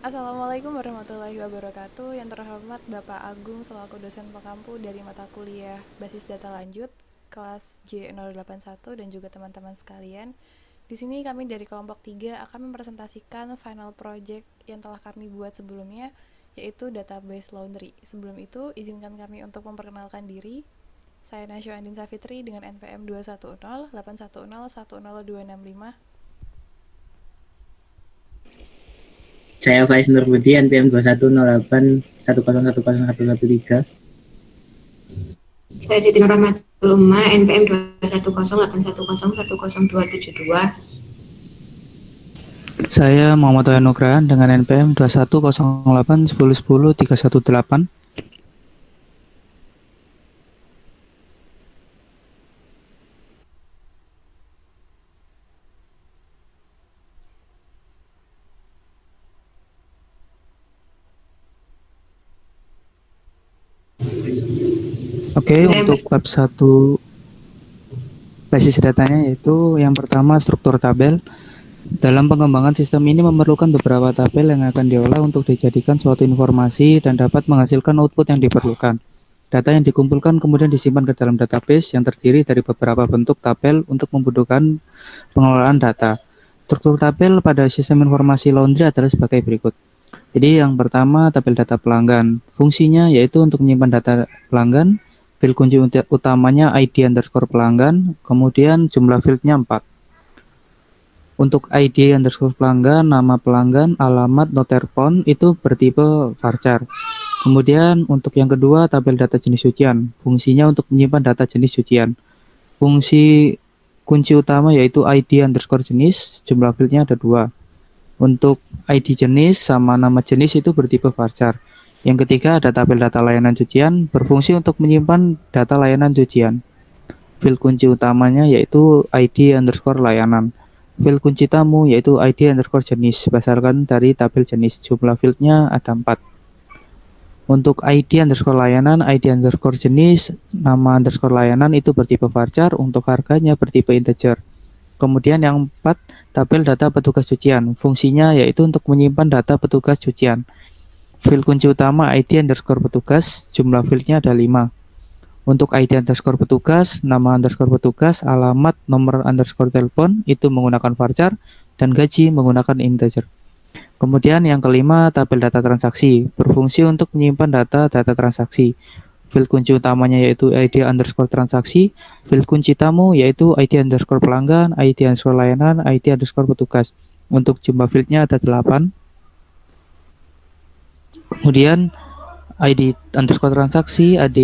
Assalamualaikum warahmatullahi wabarakatuh. Yang terhormat Bapak Agung selaku dosen pengampu dari mata kuliah Basis Data Lanjut kelas J081 dan juga teman-teman sekalian. Di sini kami dari kelompok 3 akan mempresentasikan final project yang telah kami buat sebelumnya, yaitu database laundry. Sebelum itu, izinkan kami untuk memperkenalkan diri. Saya Nasyo Andin Safitri dengan NPM 21081010265. Saya Faiz Nurbudi, NPM 210810101113. Saya Siti Nur Rahmatul Umma, NPM 21081010272. Saya Muhammad Toya Nugrahan dengan NPM 210811010318. Oke, untuk bab 1 basis datanya yaitu yang pertama struktur tabel. Dalam pengembangan sistem ini memerlukan beberapa tabel yang akan diolah untuk dijadikan suatu informasi dan dapat menghasilkan output yang diperlukan. Data yang dikumpulkan kemudian disimpan ke dalam database yang terdiri dari beberapa bentuk tabel untuk memudahkan pengelolaan data. Struktur tabel pada sistem informasi laundry adalah sebagai berikut. Jadi yang pertama tabel data pelanggan. Fungsinya yaitu untuk menyimpan data pelanggan. Field kunci utamanya ID underscore pelanggan, kemudian jumlah fieldnya 4. Untuk ID underscore pelanggan, nama pelanggan, alamat, noterpon itu bertipe varchar. Kemudian untuk yang kedua tabel data jenis cucian. Fungsinya untuk menyimpan data jenis cucian. Fungsi kunci utama yaitu ID underscore jenis, jumlah fieldnya ada 2. Untuk ID jenis sama nama jenis itu bertipe varchar. Yang ketiga ada tabel data layanan cucian, berfungsi untuk menyimpan data layanan cucian. Field kunci utamanya yaitu ID underscore layanan. Field kunci tamu yaitu ID underscore jenis, berdasarkan dari tabel jenis. Jumlah fieldnya ada 4. Untuk ID underscore layanan, ID underscore jenis, nama underscore layanan itu bertipe varchar, untuk harganya bertipe integer. Kemudian yang 4, tabel data petugas cucian. Fungsinya yaitu untuk menyimpan data petugas cucian. Field kunci utama ID underscore petugas, jumlah fieldnya ada 5. Untuk ID underscore petugas, nama underscore petugas, alamat, nomor underscore telepon itu menggunakan varchar, dan gaji menggunakan integer. Kemudian yang kelima, tabel data transaksi, berfungsi untuk menyimpan data transaksi. Field kunci utamanya yaitu ID underscore transaksi, field kunci tamu yaitu ID underscore pelanggan, ID underscore layanan, ID underscore petugas. Untuk jumlah fieldnya ada 8. Kemudian ID underscore transaksi, ID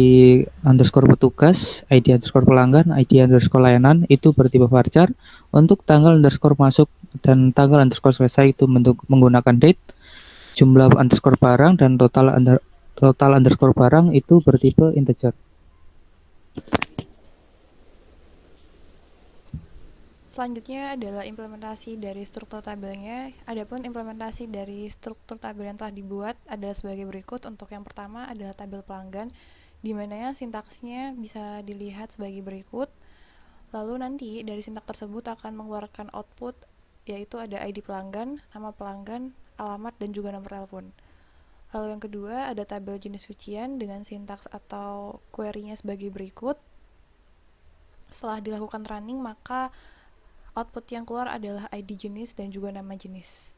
underscore petugas, ID underscore pelanggan, ID underscore layanan itu bertipe varchar. Untuk tanggal underscore masuk dan tanggal underscore selesai itu menggunakan date. Jumlah underscore barang dan total underscore barang itu bertipe integer. Selanjutnya adalah implementasi dari struktur tabelnya. Adapun implementasi dari struktur tabel yang telah dibuat adalah sebagai berikut. Untuk yang pertama adalah tabel pelanggan, di mana sintaksnya bisa dilihat sebagai berikut. Lalu nanti dari sintaks tersebut akan mengeluarkan output, yaitu ada ID pelanggan, nama pelanggan, alamat, dan juga nomor telepon. Lalu yang kedua ada tabel jenis cucian dengan sintaks atau query-nya sebagai berikut. Setelah dilakukan running, maka output yang keluar adalah ID jenis dan juga nama jenis.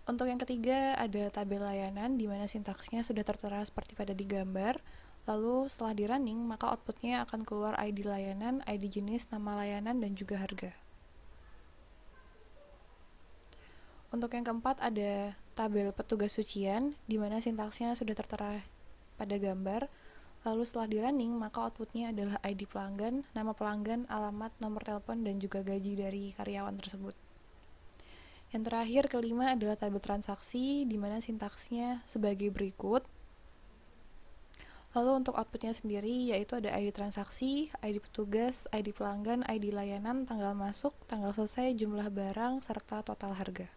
Untuk yang ketiga ada tabel layanan di mana sintaksnya sudah tertera seperti pada di gambar. Lalu setelah di running, maka outputnya akan keluar ID layanan, ID jenis, nama layanan, dan juga harga. Untuk yang keempat ada tabel petugas cucian di mana sintaksnya sudah tertera pada gambar. Lalu setelah di running, maka outputnya adalah ID pelanggan, nama pelanggan, alamat, nomor telepon, dan juga gaji dari karyawan tersebut. Yang terakhir, kelima adalah tabel transaksi, di mana sintaksnya sebagai berikut. Lalu untuk outputnya sendiri, yaitu ada ID transaksi, ID petugas, ID pelanggan, ID layanan, tanggal masuk, tanggal selesai, jumlah barang, serta total harga.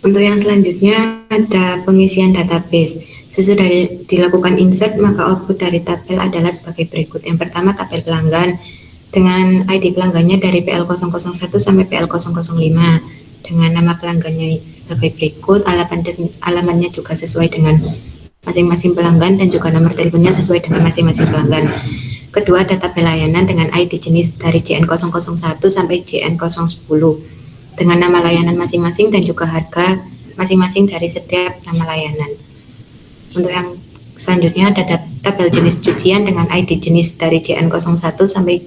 Untuk yang selanjutnya ada pengisian database. Sesudah dilakukan insert, maka output dari tabel adalah sebagai berikut. Yang pertama tabel pelanggan. dengan ID pelanggannya dari PL001 sampai PL005 dengan nama pelanggannya sebagai berikut, alamatnya juga sesuai dengan masing-masing pelanggan dan juga nomor teleponnya sesuai dengan masing-masing pelanggan. Kedua, data pelayanan dengan ID jenis dari JN001 sampai JN010 dengan nama layanan masing-masing dan juga harga masing-masing dari setiap nama layanan. Untuk yang selanjutnya ada tabel jenis cucian dengan ID jenis dari JN01 sampai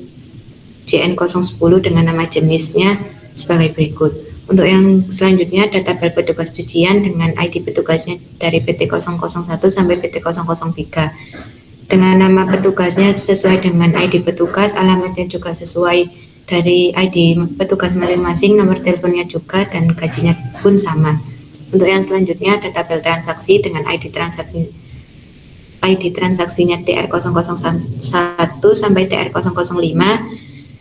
JN010 dengan nama jenisnya sebagai berikut. Untuk yang selanjutnya ada tabel petugas cucian dengan ID petugasnya dari PT001 sampai PT003 dengan nama petugasnya sesuai dengan ID petugas, alamatnya juga sesuai dari ID petugas masing-masing, nomor teleponnya juga, dan gajinya pun sama. Untuk yang selanjutnya ada tabel transaksi dengan ID transaksinya TR001 sampai TR005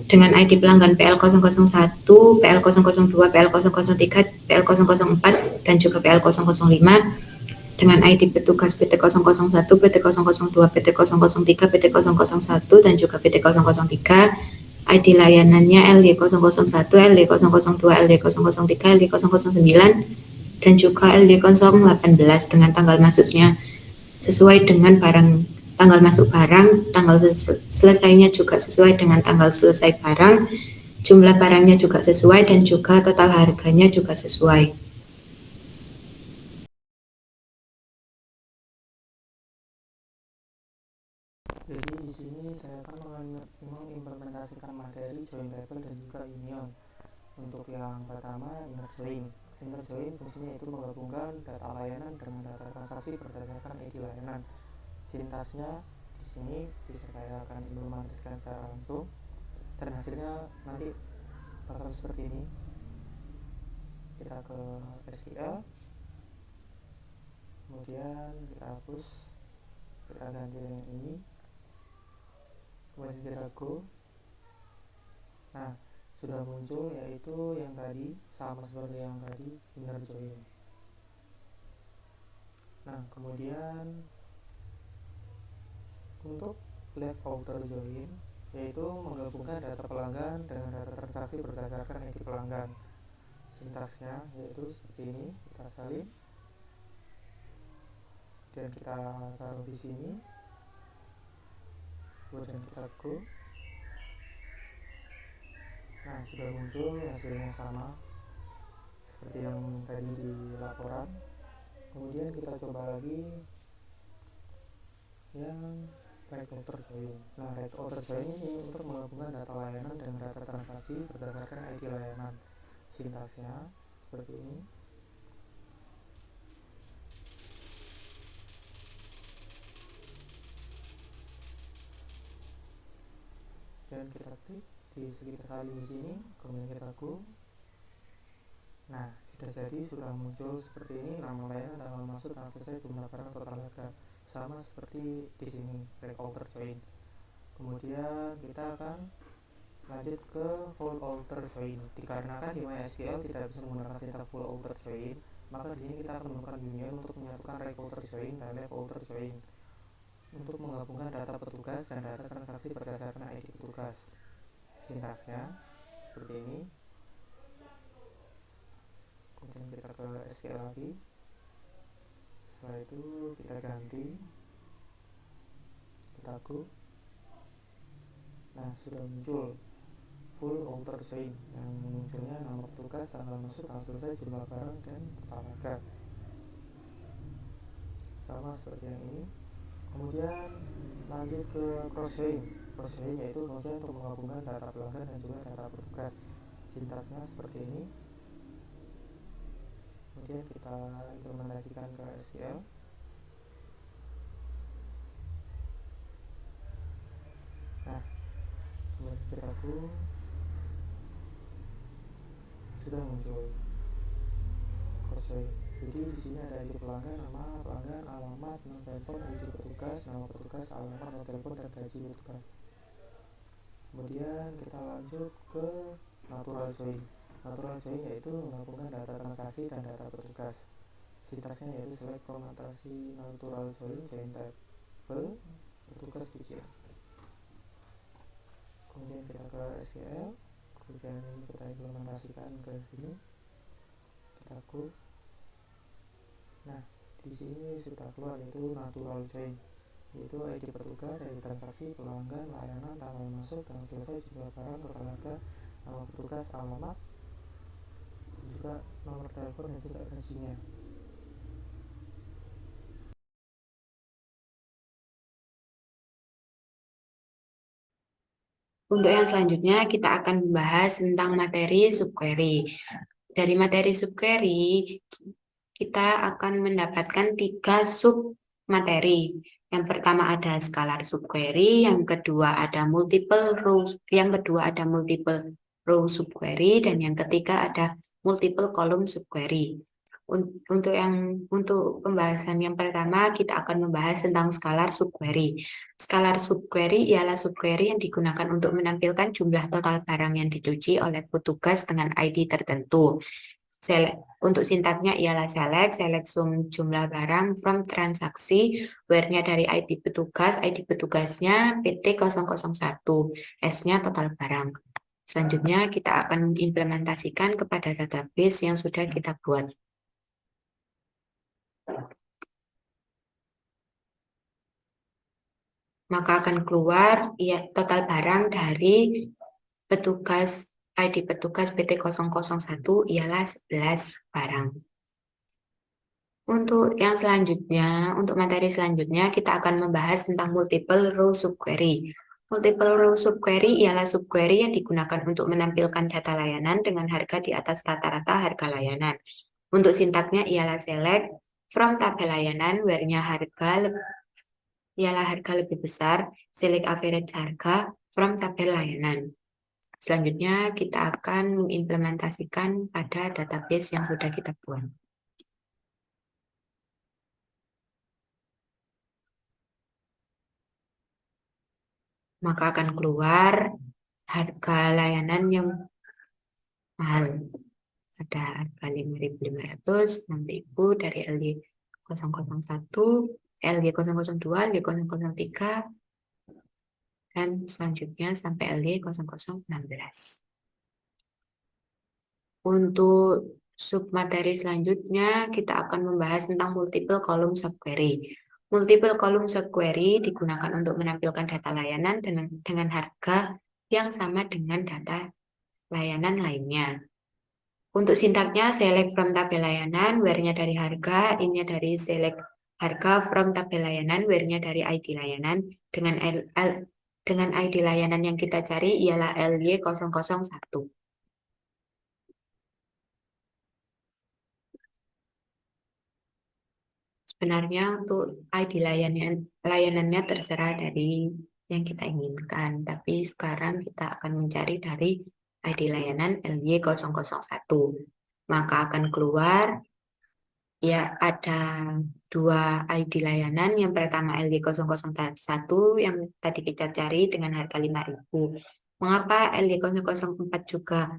dengan ID pelanggan PL001, PL002, PL003, PL004, dan juga PL005 dengan ID petugas PT001, PT002, PT003, PT001, dan juga PT003, ID layanannya LD001, LD002, LD003, LD009, dan juga LD018 dengan tanggal masuknya sesuai dengan tanggal masuk barang, tanggal selesainya juga sesuai dengan tanggal selesai barang, jumlah barangnya juga sesuai, dan juga total harganya juga sesuai. Jadi di sini saya akan mengimplementasikan materi join table dan juga union. Untuk yang pertama, inner join. Inner join fungsinya itu menggabungkan data layanan dengan data transaksi berdasarkan ID layanan. Sintaksnya di sini bisa saya akan implementasikan secara langsung dan hasilnya nanti bakal seperti ini. Kita ke SQL, kemudian kita hapus, kita ganti dengan ini, kemudian kita go. Nah, sudah muncul yaitu yang tadi sama seperti yang tadi, inner join. Nah, kemudian untuk left outer join yaitu menggabungkan data pelanggan dengan data transaksi berdasarkan ID pelanggan. Sintaksnya yaitu seperti ini, kita salin dan kita taruh di sini, kemudian kita go. Nah, sudah muncul hasilnya sama seperti yang tadi di laporan. Kemudian kita coba lagi yang right outer join. Nah, right outer join ini untuk menggabungkan data layanan dengan data transaksi berdasarkan ID layanan. Sintaksnya seperti ini. Dan kita klik di sekitar salin di sini, kemudian kita go. Nah, sudah muncul seperti ini, nama layanan, tanggal masuk, tanggal selesai, jumlah barang, total harga, sama seperti di sini break outer join. Kemudian kita akan lanjut ke full outer join. Dikarenakan di MySQL tidak bisa menggunakan sintak full outer join, maka di sini kita akan menggunakan union untuk menyatukan right outer join dan left outer join untuk menggabungkan data petugas dan data transaksi berdasarkan ID petugas. Sintaksnya seperti ini. Kemudian kita ke SQL lagi. Setelah itu kita ganti, kita go. Nah, sudah muncul full outer join yang munculnya nama petugas, tanggal masuk, tanggal selesai, jumlah barang, dan total harga, sama seperti yang ini. Kemudian lanjut ke cross join. Cross join yaitu fungsi untuk menggabungkan data pelanggan dan juga data petugas. Sintaksnya seperti ini. Kemudian kita implementasikan ke SQL. Nah, kemudian kita go, sudah muncul cross join. Jadi di sini ada ID pelanggan, nama pelanggan, alamat, nomor telepon, ID petugas, nama petugas, alamat, nomor telepon, dan gaji petugas. Kemudian kita lanjut ke natural join. Natural join yaitu menggabungkan data transaksi dan data petugas. Sintaksnya yaitu select from transaksi natural join table petugas cucian. kemudian kita ke SQL, kemudian ini kita implementasikan ke sini, kita close. Nah, di sini sudah keluar yaitu natural join, yaitu ID petugas, ID transaksi, pelanggan, layanan, tanggal masuk, tanggal selesai, jumlah barang, total harga, nama petugas, alamat, dan juga nomor telepon dan juga gajinya. Untuk yang selanjutnya kita akan membahas tentang materi subquery. Dari materi subquery kita akan mendapatkan 3 sub materi. Yang pertama ada scalar subquery, yang kedua ada multiple row subquery, dan yang ketiga ada multiple column subquery. Untuk pembahasan yang pertama kita akan membahas tentang scalar subquery. Scalar subquery ialah subquery yang digunakan untuk menampilkan jumlah total barang yang dicuci oleh petugas dengan ID tertentu. Untuk sintaknya ialah select sum jumlah barang from transaksi, where-nya dari ID petugasnya PT001, S-nya total barang. Selanjutnya kita akan mengimplementasikan kepada database yang sudah kita buat. Maka akan keluar ya total barang dari petugas ID petugas PT001 ialah 11 barang. Untuk yang selanjutnya, untuk materi selanjutnya kita akan membahas tentang multiple row subquery. Multiple row subquery ialah subquery yang digunakan untuk menampilkan data layanan dengan harga di atas rata-rata harga layanan. Untuk sintaknya ialah select from tabel layanan, where-nya ialah harga lebih besar, select average harga from tabel layanan. Selanjutnya kita akan mengimplementasikan pada database yang sudah kita buat. Maka akan keluar harga layanan yang mahal. Ada harga 5.500, 6.000 dari LY001, LY002, LY003, dan selanjutnya sampai LY0016. Untuk submateri selanjutnya, kita akan membahas tentang multiple column subquery. Multiple column subquery digunakan untuk menampilkan data layanan dengan harga yang sama dengan data layanan lainnya. Untuk sintaknya, select from tabel layanan, where-nya dari harga, in-nya dari select harga from tabel layanan, where-nya dari ID layanan, dengan ID layanan yang kita cari ialah LY001. Sebenarnya untuk ID layanannya terserah dari yang kita inginkan, tapi sekarang kita akan mencari dari ID layanan LY001. Maka akan keluar ya ada 2 ID layanan. Yang pertama LY001 yang tadi kita cari dengan harga 5.000. Mengapa LY004 juga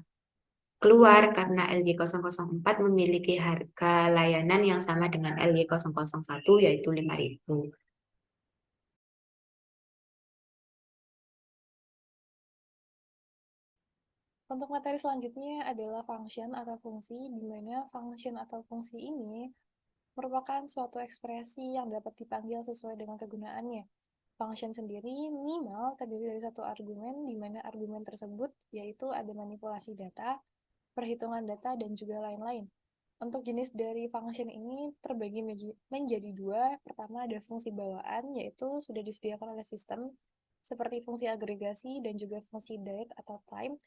keluar? Karena LY004 memiliki harga layanan yang sama dengan LY001 yaitu 5.000. Untuk materi selanjutnya adalah function atau fungsi, di mana function atau fungsi ini merupakan suatu ekspresi yang dapat dipanggil sesuai dengan kegunaannya. Function sendiri minimal terdiri dari satu argumen, di mana argumen tersebut yaitu ada manipulasi data, perhitungan data, dan juga lain-lain. Untuk jenis dari function ini terbagi menjadi 2. Pertama ada fungsi bawaan, yaitu sudah disediakan oleh sistem, seperti fungsi agregasi dan juga fungsi date atau time.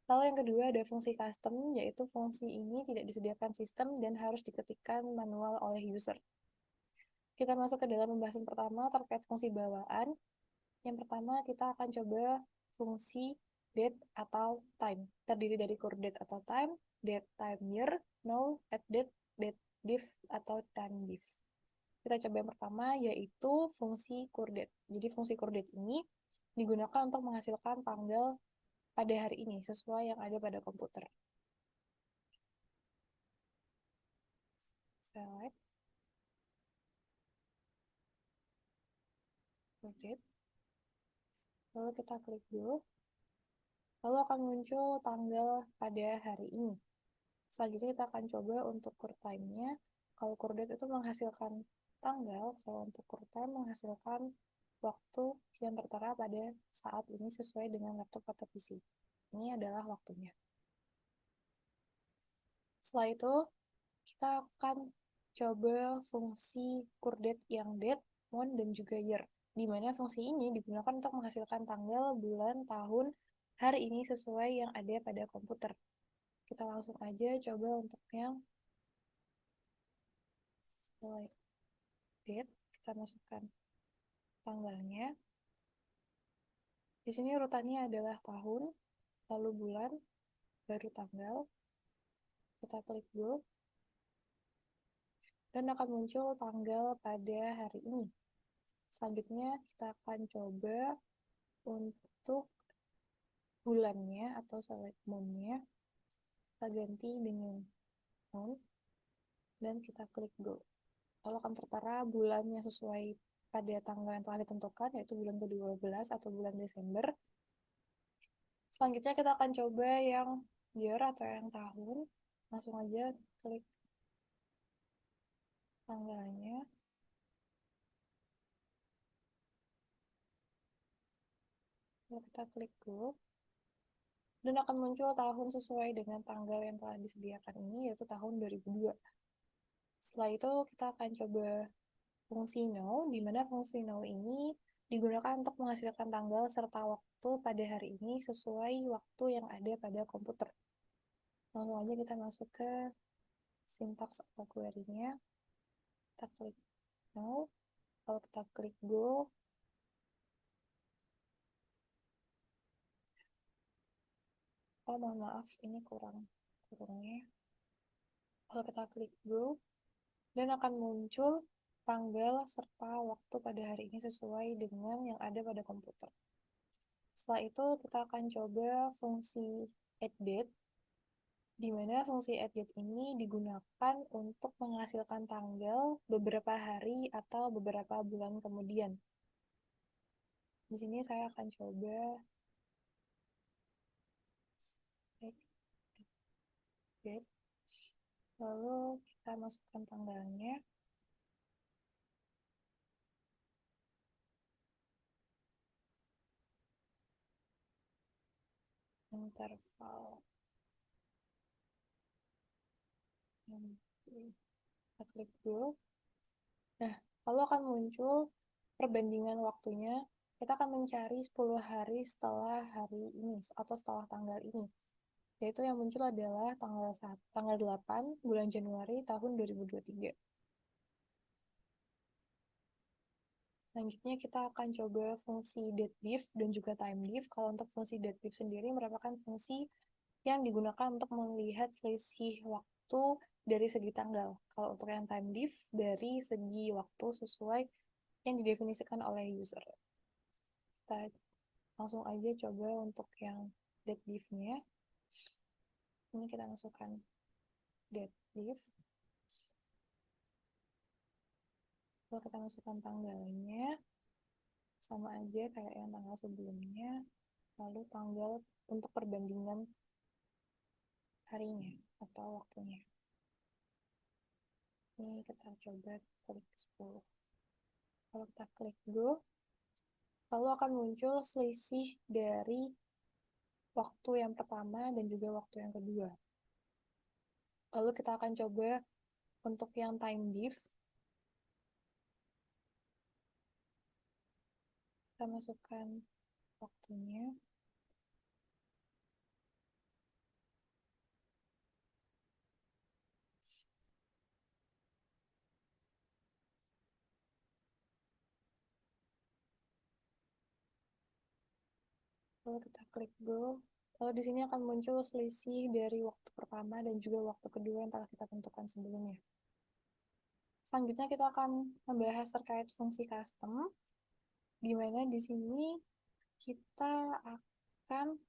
Lalu yang kedua ada fungsi custom, yaitu fungsi ini tidak disediakan sistem dan harus diketikkan manual oleh user. Kita masuk ke dalam pembahasan pertama terkait fungsi bawaan. Yang pertama kita akan coba fungsi date atau time. Terdiri dari core date atau time, date time year, now, at date, date diff atau time diff. Kita coba yang pertama yaitu fungsi core date. Jadi fungsi core date ini digunakan untuk menghasilkan tanggal pada hari ini sesuai yang ada pada komputer. Select. Core date. Lalu kita klik dulu. Lalu akan muncul tanggal pada hari ini. Selanjutnya kita akan coba untuk QuickTime-nya. Kalau QuickDate itu menghasilkan tanggal, kalau untuk QuickTime menghasilkan waktu yang tertera pada saat ini sesuai dengan laptop atau PC. Ini adalah waktunya. Setelah itu, kita akan coba fungsi QuickDate yang date, month, dan juga year. Di mana fungsi ini digunakan untuk menghasilkan tanggal, bulan, tahun, hari ini sesuai yang ada pada komputer. Kita langsung aja coba untuk yang select date, kita masukkan tanggalnya. Di sini urutannya adalah tahun, lalu bulan, baru tanggal. Kita klik go, dan akan muncul tanggal pada hari ini. Selanjutnya kita akan coba untuk bulannya atau select month-nya. Kita ganti dengan month, dan kita klik go. Lalu akan tertera bulan yang sesuai pada tanggal yang telah ditentukan, yaitu bulan ke-12 atau bulan Desember. Selanjutnya kita akan coba yang year atau yang tahun. Langsung aja klik tanggalnya. Lalu kita klik go. Dan akan muncul tahun sesuai dengan tanggal yang telah disediakan ini, yaitu tahun 2002. Setelah itu kita akan coba fungsi now, di mana fungsi now ini digunakan untuk menghasilkan tanggal serta waktu pada hari ini sesuai waktu yang ada pada komputer. Langsung aja kita masuk ke sintaks atau query-nya. Kita klik now, kalau kita klik go, oh mohon maaf, ini kurangnya. Kalau kita klik go, dan akan muncul tanggal serta waktu pada hari ini sesuai dengan yang ada pada komputer. Setelah itu kita akan coba fungsi add date, di mana fungsi add date ini digunakan untuk menghasilkan tanggal beberapa hari atau beberapa bulan kemudian. Di sini saya akan coba add date, lalu kita masukkan tanggalnya. Interval. Kita klik go. Nah, lalu akan muncul perbandingan waktunya. Kita akan mencari 10 hari setelah hari ini atau setelah tanggal ini. Yaitu yang muncul adalah tanggal 8 bulan Januari tahun 2023. Selanjutnya kita akan coba fungsi dateDiff dan juga timeDiff. Kalau untuk fungsi dateDiff sendiri merupakan fungsi yang digunakan untuk melihat selisih waktu dari segi tanggal. Kalau untuk yang timeDiff dari segi waktu sesuai yang didefinisikan oleh user. Kita langsung aja coba untuk yang dateDiff-nya. Ini kita masukkan dateDiff. Lalu kita masukkan tanggalnya. Sama aja kayak yang tanggal sebelumnya. Lalu tanggal untuk perbandingan harinya atau waktunya. Ini kita coba klik 10. Kalau kita klik go, lalu akan muncul selisih dari waktu yang pertama dan juga waktu yang kedua. Lalu kita akan coba untuk yang timeDiff. Kita masukkan waktunya. Lalu kita klik go. Lalu di sini akan muncul selisih dari waktu pertama dan juga waktu kedua yang telah kita tentukan sebelumnya. Selanjutnya kita akan membahas terkait fungsi custom, di mana di sini kita akan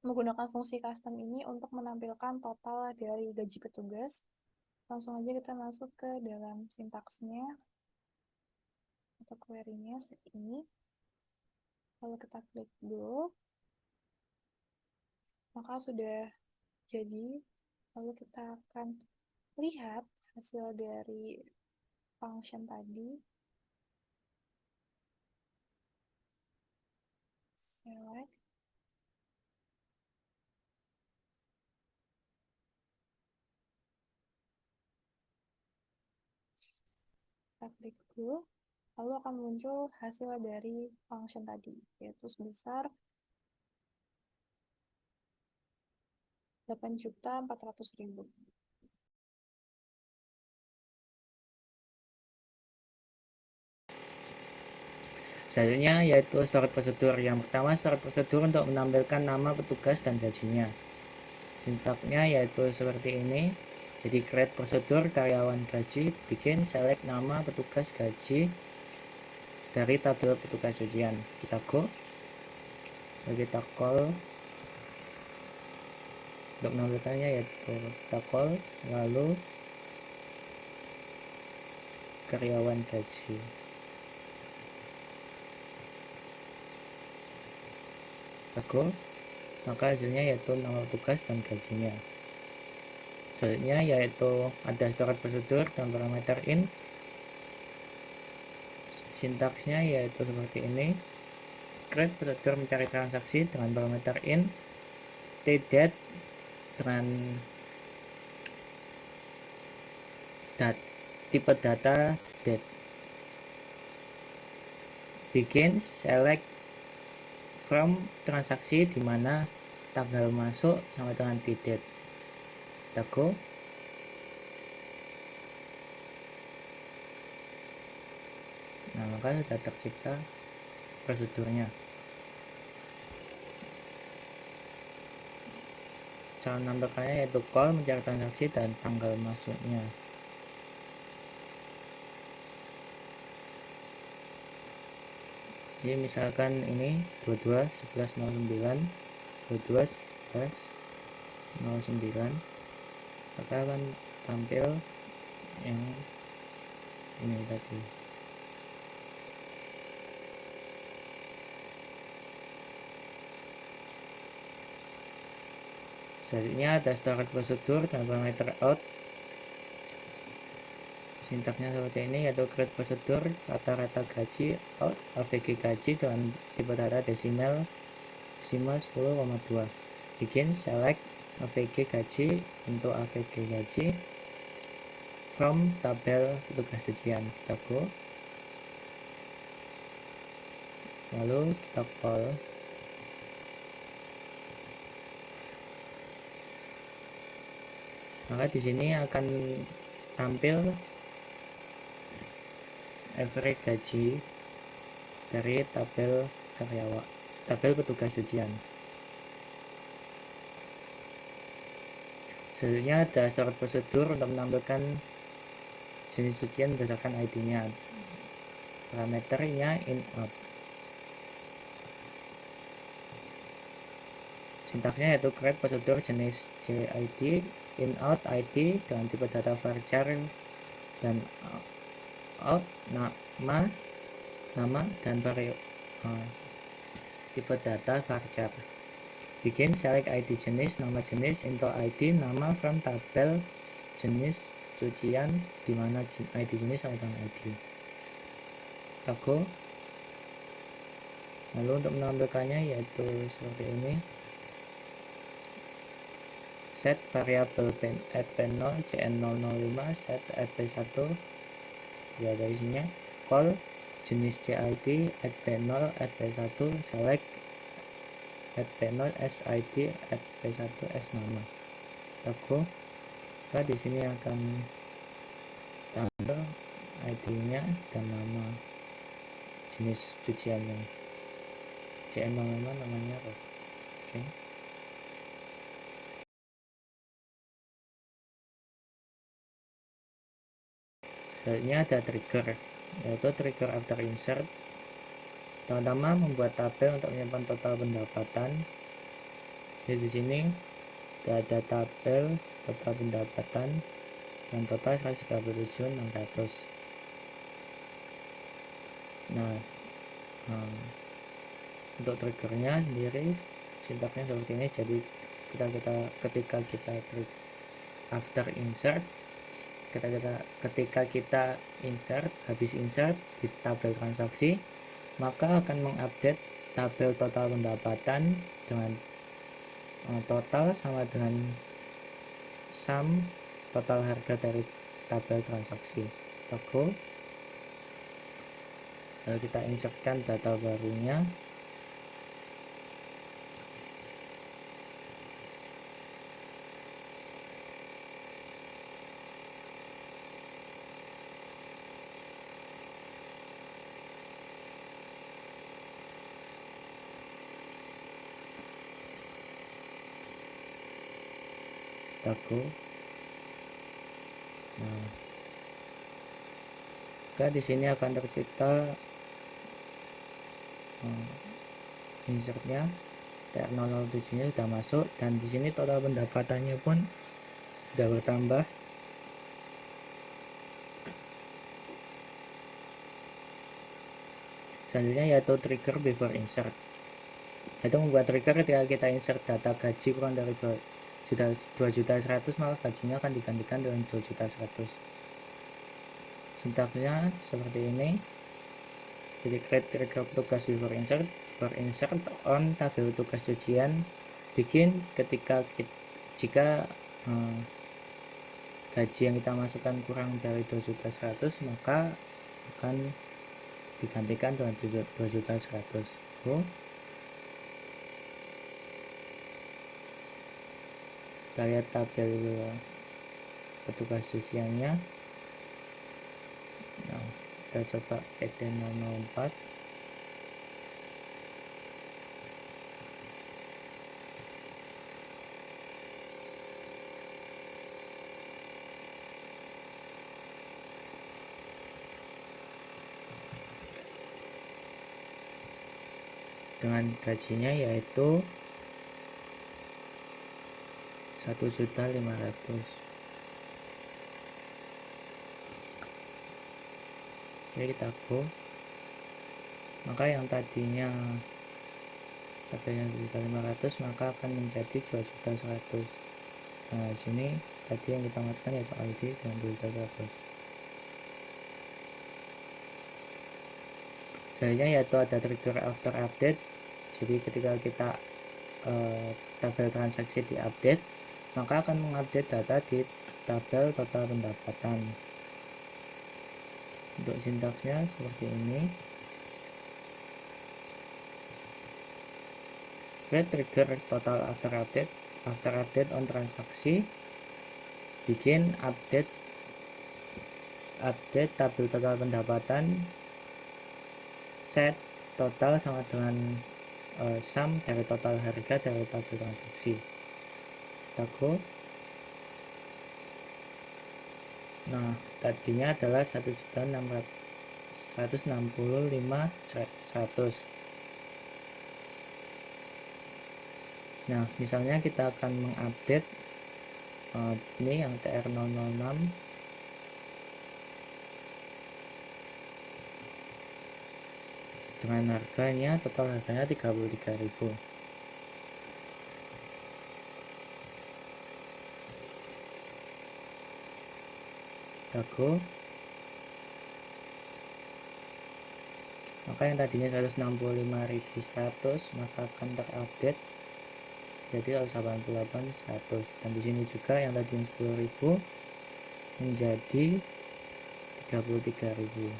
menggunakan fungsi custom ini untuk menampilkan total dari gaji petugas. Langsung aja kita masuk ke dalam sintaksnya atau query-nya ini. Lalu kita klik go. Maka sudah jadi, lalu kita akan lihat hasil dari function tadi. Select. Kita klik dulu, lalu akan muncul hasil dari function tadi, yaitu sebesar 8.400.000. Selanjutnya yaitu storage prosedur. Yang pertama, storage prosedur untuk menampilkan nama petugas dan gajinya. Sintaksnya yaitu seperti ini. Jadi create prosedur karyawan gaji, bikin select nama petugas gaji dari tabel petugas gajian. Kita go, lalu kita call. Untuk menampilkannya yaitu kita call, lalu karyawan gaji. Kita go, maka hasilnya yaitu nama petugas dan gajinya. Selanjutnya yaitu ada storage prosedur dan parameter in. Sintaksnya yaitu seperti ini. Create prosedur mencari transaksi dengan parameter in, tdate dengan tipe data date, bikin select from transaksi di mana tanggal masuk sampai dengan date. Kita go, nah maka sudah tercipta prosedurnya. Cara menampilkannya yaitu call mencari transaksi dan tanggal masuknya. Jadi misalkan ini 22/11/09, 22/11/09, maka akan tampil yang ini tadi. Selanjutnya ada storage prosedur dan parameter out. Sintaksnya seperti ini, yaitu create prosedur rata-rata gaji out AVG gaji dengan tipe data desimal 10,2. Bikin select AVG gaji untuk AVG gaji from tabel petugas gajian. Kita go, lalu kita call. Maka di sini akan tampil average gaji dari tabel karyawan, tabel petugas gajian. Selanjutnya ada storage prosedur untuk menampilkan jenis cucian berdasarkan ID-nya. Parameternya in out. Sintaksnya yaitu create prosedur jenis JID, in out ID dengan tipe data varchar dan out nama dan tipe data varchar. Bikin select ID jenis, nama jenis, into ID nama from tabel jenis cucian di mana ID jenis sama dengan ID. Kita go. Lalu untuk menampilkannya yaitu seperti ini. Set variabel at p0 cn005 set at p1 tidak ada isinya. Call jenis CID at p0 at p1 select at p0 sid at p1 s nama. Kita go. Maka di sini akan tampil ID-nya dan nama jenis cuciannya. CN05 namanya apa? Oke. Selanjutnya ada trigger, yaitu trigger after insert. Pertama membuat tabel untuk menyimpan total pendapatan. Jadi di sini ada tabel total pendapatan dan total 137.600. Nah, untuk triggernya sendiri sintaksnya seperti ini. Jadi ketika kita klik after insert, ketika kita insert, habis insert di tabel transaksi, maka akan mengupdate tabel total pendapatan dengan total sama dengan sum total harga dari tabel transaksi. Toko, lalu kita insertkan data barunya. Toko. Nah, di sini akan tercipta insertnya, TR007 nya sudah masuk, dan di sini total pendapatannya pun sudah bertambah. Selanjutnya yaitu trigger before insert, itu membuat trigger ketika kita insert data gaji kurang dari 2.100.000, maka gajinya akan digantikan dengan 2.100.000. Sintaksnya seperti ini. Jadi create trigger petugas before insert on tabel tugas cucian, bikin jika gaji yang kita masukkan kurang dari 2.100.000, maka akan digantikan dengan 2.100.000. Kita lihat tabel petugas cuciannya. Nah, kita coba PT004. Dengan gajinya yaitu 1.500.000. Oke, kita go. Maka yang tadinya tabelnya 1.500.000 maka akan menjadi 2.100.000. Nah, di sini tadi yang kita masukkan yaitu ID dengan 2.100.000. Selanjutnya yaitu ada trigger after update. Jadi ketika kita tabel transaksi diupdate, maka akan mengupdate data di tabel total pendapatan. Untuk sintaksnya seperti ini. Create trigger total after update on transaksi, bikin update tabel total pendapatan, set total sama dengan sum dari total harga dari tabel transaksi. Kita go. Nah, tadinya adalah 1.165.100. Nah, misalnya kita akan mengupdate ini yang TR006 dengan harganya, total harganya 33.000. Go. Maka yang tadinya 165.100 maka akan terupdate jadi 188.100, dan di sini juga yang tadinya 10.000 menjadi 33.000.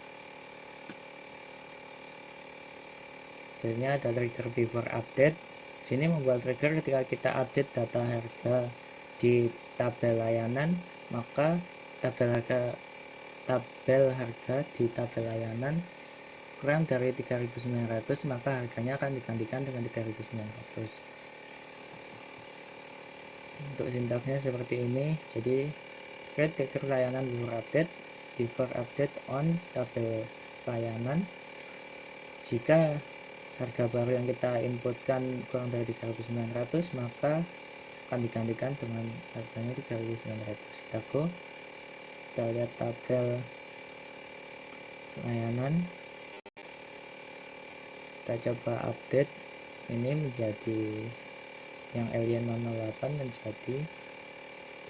Jadinya ada trigger before update. Sini membuat trigger ketika kita update data harga di tabel layanan, maka tabel harga di tabel layanan kurang dari 3.900 maka harganya akan digantikan dengan 3.900. Untuk sintaksnya seperti ini. Jadi create trigger layanan before update on tabel layanan. Jika harga baru yang kita inputkan kurang dari 3.900 maka akan digantikan dengan harganya 3.900. Kita go. Kita lihat tabel layanan, kita coba update ini menjadi yang alien 008 menjadi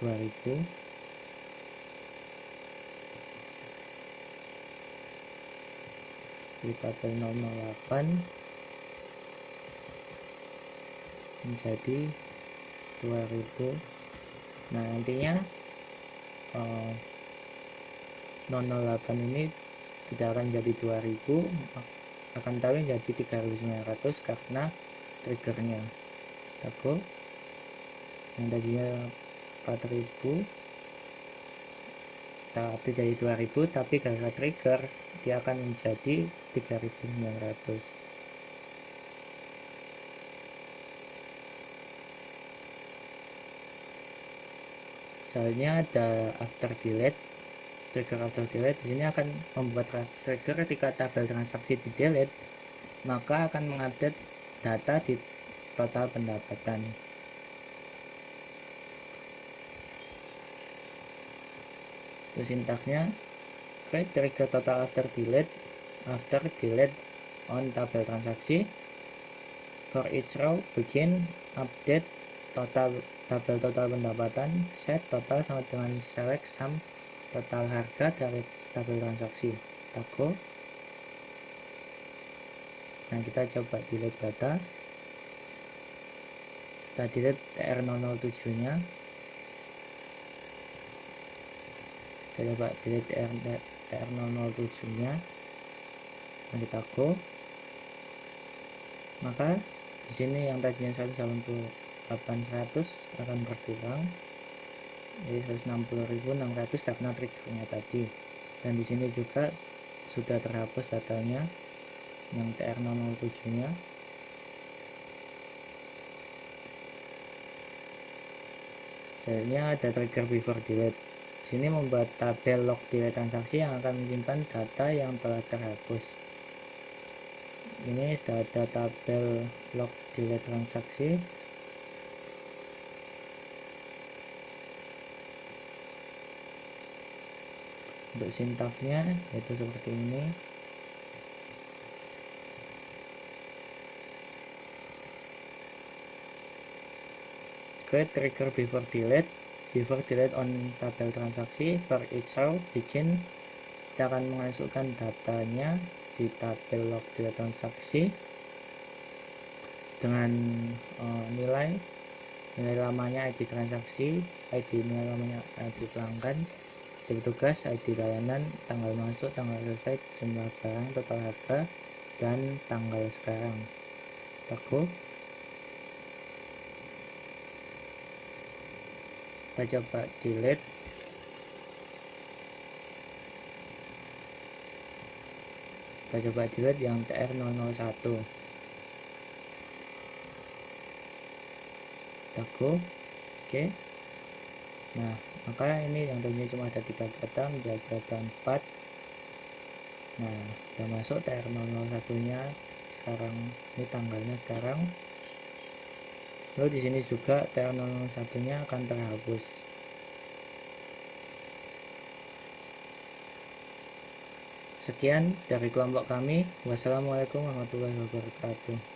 2000. Di tabel 008 menjadi 2000. Nah, nantinya 008 ini tidak akan jadi 2000, akan tapi jadi 3900 karena triggernya. Tako yang tadinya 4000 tapi jadi 2000, tapi gara-gara trigger dia akan menjadi 3900. Soalnya ada after delete, trigger after delete di sini akan membuat trigger ketika tabel transaksi di delete, maka akan mengupdate data di total pendapatan. Terus sintaksnya create trigger total after delete on tabel transaksi. For each row begin update tabel total pendapatan, set total sama dengan select sum total harga dari tabel transaksi. Tako. Nah, kita coba delete data. Kita delete TR007 nya. Kita coba delete TR007 nya. Nah, kita go. Maka di sini yang tadinya 188.100 akan berkurang jadi 160.600 karena triggernya tadi. Dan di sini juga sudah terhapus datanya yang TR007 nya. Selanjutnya ada trigger before delete. Sini membuat tabel log delete transaksi yang akan menyimpan data yang telah terhapus. Ini sudah ada tabel log delete transaksi. Untuk sintaksnya yaitu seperti ini. Create trigger before delete on tabel transaksi. For each row begin, kita akan memasukkan datanya di tabel log delete transaksi dengan nilai lamanya ID transaksi, nilai lamanya ID pelanggan, ID petugas, ID layanan, tanggal masuk, tanggal selesai, jumlah barang, total harga, dan tanggal sekarang. Tako. Kita coba delete. Kita coba delete yang TR001. Tako. Oke. Nah, maka ini yang tadinya cuma ada 3 data menjadi ada 4. Nah, sudah masuk TR001 nya sekarang, ini tanggalnya sekarang. Lalu di sini juga TR001 nya akan terhapus. Sekian dari kelompok kami. Wassalamualaikum warahmatullahi wabarakatuh.